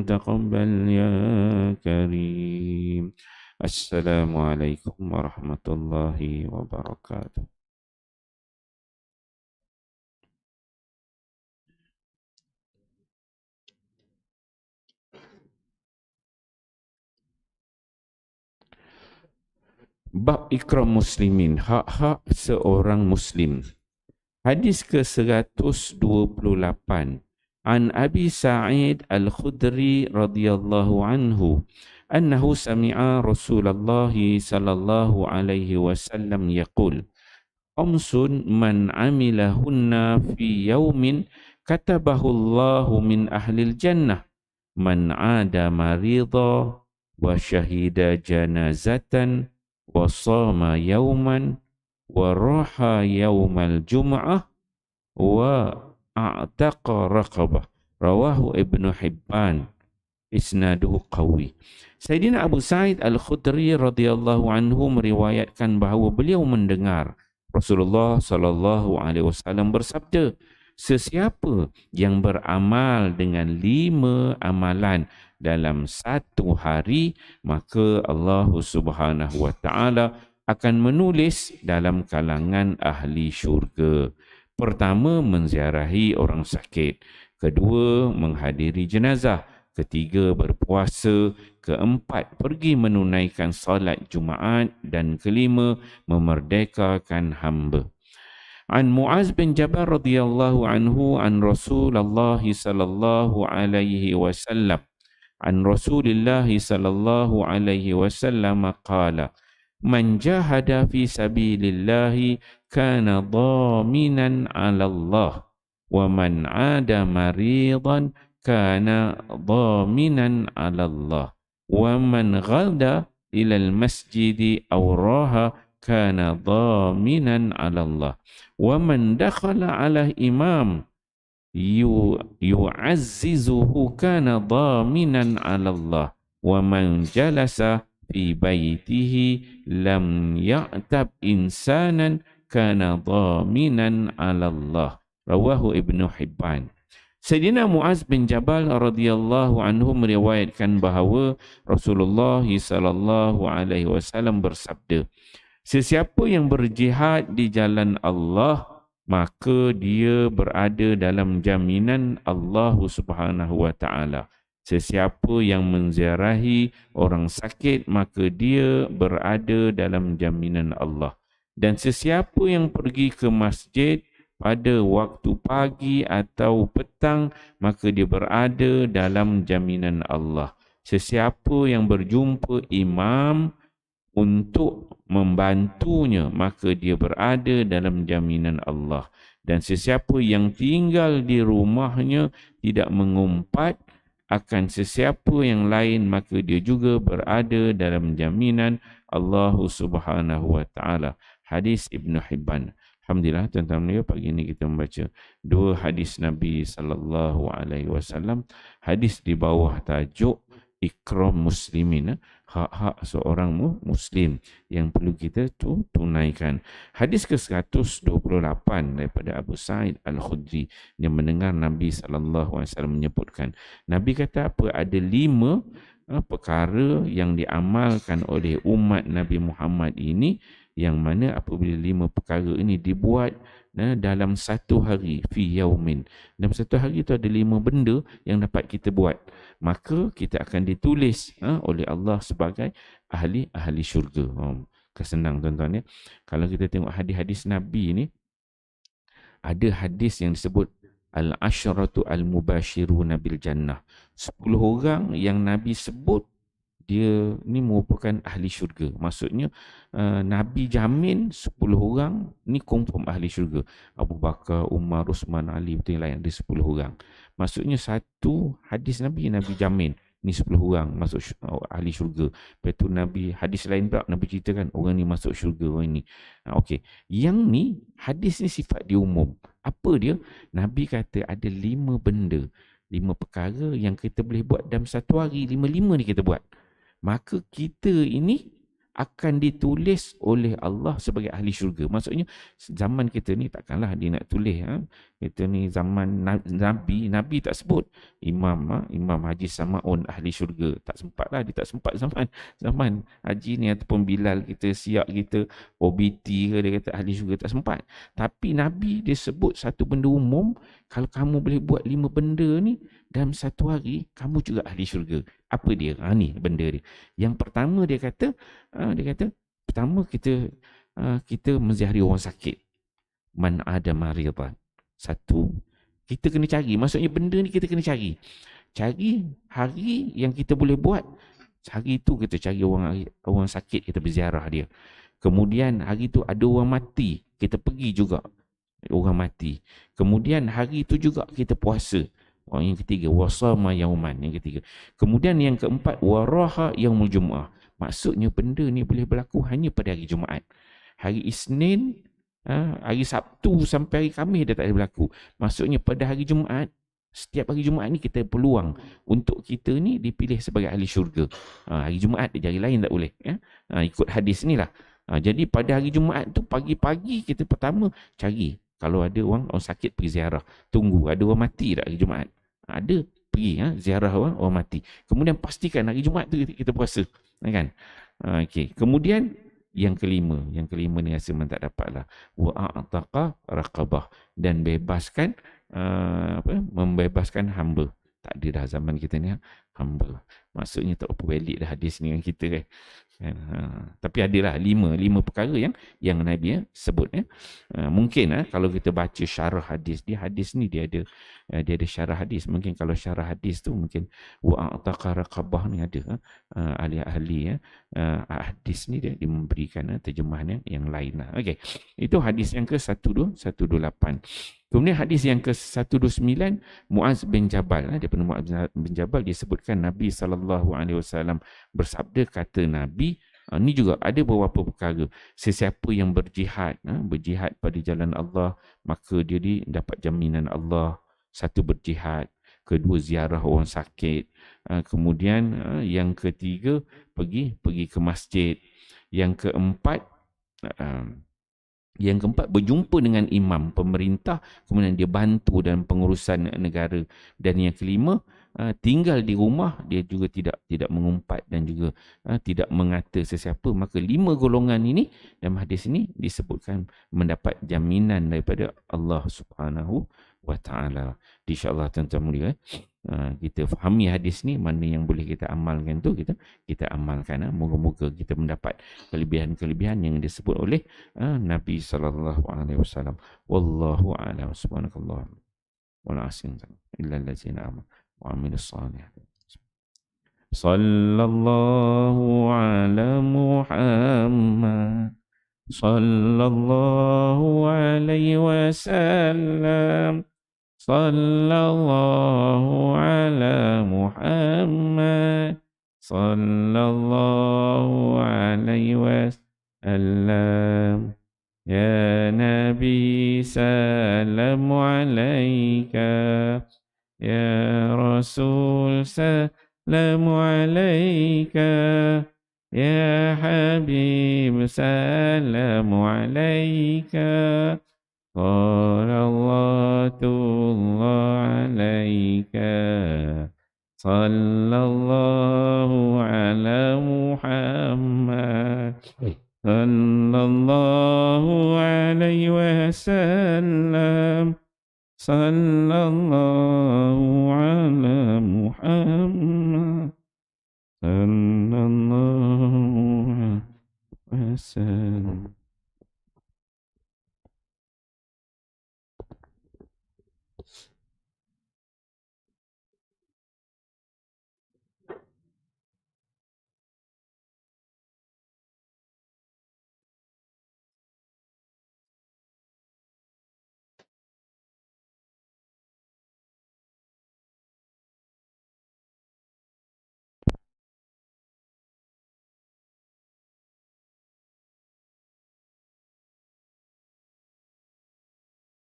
وتقبل يا كريم. السلام عليكم ورحمة الله وبركاته. Bab ikram muslimin, hak-hak seorang muslim. Hadis ke-128. An Abi Sa'id Al-Khudri radhiyallahu anhu annahu sami'a Rasulullah sallallahu alaihi wasallam yaqul amsun man amilahunna fi yawmin katabahu Allahu min ahlil jannah man ada marida wa syahida janazatan wa sama yawman wa raha yawmal jum'ah wa a'taqa raqabah. Rawahu Ibnu Hibban, isnaduhu qawi. Sayyidina Abu Sa'id Al-Khudri radhiyallahu anhu meriwayatkan bahawa beliau mendengar Rasulullah sallallahu alaihi wasallam bersabda, sesiapa yang beramal dengan 5 amalan dalam satu hari, maka Allah Subhanahu wa taala akan menulis dalam kalangan ahli syurga. Pertama, menziarahi orang sakit. Kedua, menghadiri jenazah. Ketiga, berpuasa. Keempat, pergi menunaikan salat Jumaat. Dan kelima, memerdekakan hamba. An Mu'az bin Jabal radhiyallahu anhu an Rasulullah sallallahu alaihi wasallam. An Rasulillah sallallahu alaihi wasallam qala man jahada fi sabilillahi kana dhaminan 'ala Allah wa man 'ada maridan kana dhaminan 'ala Allah wa man ghada ila al-masjidi aw raha kana dhaminan 'ala Allah wa man dakhala 'ala imam yu'azzizuhu kana dhaminan 'ala Allah wa man jalasa fi baitihi lam ya'tab insanan kana dhaminan 'ala Allah. Rawahu Ibnu Hibban. Sayyidina Mu'az bin Jabal radhiyallahu anhu meriwayatkan bahawa Rasulullah sallallahu alaihi wasallam bersabda, sesiapa yang berjihad di jalan Allah, maka dia berada dalam jaminan Allah Subhanahu wa taala. Sesiapa yang menziarahi orang sakit, maka dia berada dalam jaminan Allah. Dan sesiapa yang pergi ke masjid pada waktu pagi atau petang, maka dia berada dalam jaminan Allah. Sesiapa yang berjumpa imam untuk membantunya, maka dia berada dalam jaminan Allah. Dan sesiapa yang tinggal di rumahnya tidak mengumpat akan sesiapa yang lain, maka dia juga berada dalam jaminan Allah Subhanahu wa taala. Hadis Ibnu Hibban. Alhamdulillah, tuan-tuan, pagi ini kita membaca 2 hadis Nabi sallallahu alaihi wasallam. Hadis di bawah tajuk ikram muslimin, hak-hak seorang muslim yang perlu kita tunaikan. Hadis ke-128 daripada Abu Sa'id Al-Khudri yang mendengar Nabi sallallahu alaihi wasallam menyebutkan, Nabi kata apa? Ada 5 perkara yang diamalkan oleh umat Nabi Muhammad ini, yang mana apabila 5 perkara ini dibuat dalam satu hari, fi yaumin, dalam satu hari itu ada 5 benda yang dapat kita buat, maka kita akan ditulis oleh Allah sebagai ahli syurga. Kesenang, tuan-tuan, ya. Kalau kita tengok hadis-hadis Nabi ini, ada hadis yang disebut al-asyratu al-mubashiruna bil jannah. 10 orang yang Nabi sebut dia ni merupakan ahli syurga. Maksudnya Nabi jamin 10 orang ni confirm ahli syurga. Abu Bakar, Umar, Uthman, Ali, betul lain, ada 10 orang. Maksudnya satu hadis Nabi jamin ni 10 orang masuk ahli syurga. Lepas tu Nabi, hadis lain pula Nabi ceritakan orang ni masuk syurga, orang ni. Okey. Yang ni, hadis ni sifat dia umum. Apa dia? Nabi kata ada 5 benda, 5 perkara yang kita boleh buat dalam satu hari. 5-5 ni kita buat. Maka kita ini akan ditulis oleh Allah sebagai ahli syurga. Maksudnya zaman kita ni takkanlah dia nak tulis. Kita ni zaman Nabi tak sebut Imam Haji Samaun ahli syurga. Tak sempat lah, dia tak sempat zaman Haji ni ataupun Bilal kita, Siak kita, OBT ke, dia kata ahli syurga, tak sempat. Tapi Nabi dia sebut satu benda umum, kalau kamu boleh buat 5 benda ni dalam satu hari, kamu juga ahli syurga. Apa dia? Ni benda dia. Yang pertama dia kata pertama kita menzihari orang sakit. Man ada maridan. Satu, kita kena cari. Maksudnya benda ni kita kena cari. Cari hari yang kita boleh buat. Hari tu kita cari orang sakit, kita berziarah dia. Kemudian hari tu ada orang mati, kita pergi juga orang mati. Kemudian hari tu juga kita puasa. Yang ketiga, wasama yauman. Yang ketiga. Kemudian yang keempat, waraha yaumul jumu'ah. Maksudnya benda ni boleh berlaku hanya pada hari Jumaat. Hari Isnin, hari Sabtu sampai hari Khamis dah tak boleh berlaku. Maksudnya pada hari Jumaat, setiap hari Jumaat ni kita peluang untuk kita ni dipilih sebagai ahli syurga. Hari Jumaat je, hari lain tak boleh. Ikut hadis ni lah. Jadi pada hari Jumaat tu pagi-pagi kita pertama cari. Kalau ada orang sakit pergi ziarah. Tunggu ada orang mati tak hari Jumaat? Ada, pergi ziarah orang mati. Kemudian pastikan hari Jumaat tu kita puasa. Kan? Okey. Kemudian yang kelima ni rasa memang tak dapat lah. Wa'ataqa raqabah. Dan bebaskan, membebaskan hamba. Tak ada dah zaman kita ni hamba. Maksudnya tak apa valid dah hadis ni dengan kita kan. Tapi adalah lima perkara yang Nabi sebut. Mungkin kalau kita baca syarah hadis, hadis ni dia ada syarah hadis. Mungkin kalau syarah hadis tu mungkin wa'ataqa raqabah ni ada ahli-ahli hadis ni dia memberikan terjemahan yang lain lah. Okey. Itu hadis yang ke-128. Kemudian hadis yang ke-129, Muaz bin Jabal. Daripada Muaz bin Jabal disebutkan Nabi SAW bersabda, kata Nabi, ni juga ada beberapa perkara. Sesiapa yang berjihad pada jalan Allah, maka dia dapat jaminan Allah. Satu, berjihad. Kedua, ziarah orang sakit. Kemudian yang ketiga, pergi ke masjid. Yang keempat, berjumpa dengan imam pemerintah, kemudian dia bantu dalam pengurusan negara. Dan yang kelima, tinggal di rumah, dia juga tidak mengumpat dan juga tidak mengata sesiapa. Maka 5 golongan ini dalam hadis ini disebutkan mendapat jaminan daripada Allah Subhanahu wa ta'ala. InsyaAllah tuan-tuan mulia, kita fahami hadis ni, mana yang boleh kita amalkan tu kita amalkan. Moga-moga kita mendapat kelebihan-kelebihan yang disebut oleh Nabi sallallahu alaihi wasallam. Wallahu a'lam. Subhanakallah wa la ilaha illa allazina amanu wa amilus salihat. Sallallahu ala Muhammad sallallahu alaihi wasallam. Sallallahu ala Muhammad sallallahu alaihi wasallam. Ya Nabi salamu alaika, ya Rasul salamu alaika, ya Habib salamu alaika. Salawatullah alaika, sallallahu ala Muhammad sallallahu alaihi wasallam, sallallahu ala Muhammad sallallahu alaihi wasallam.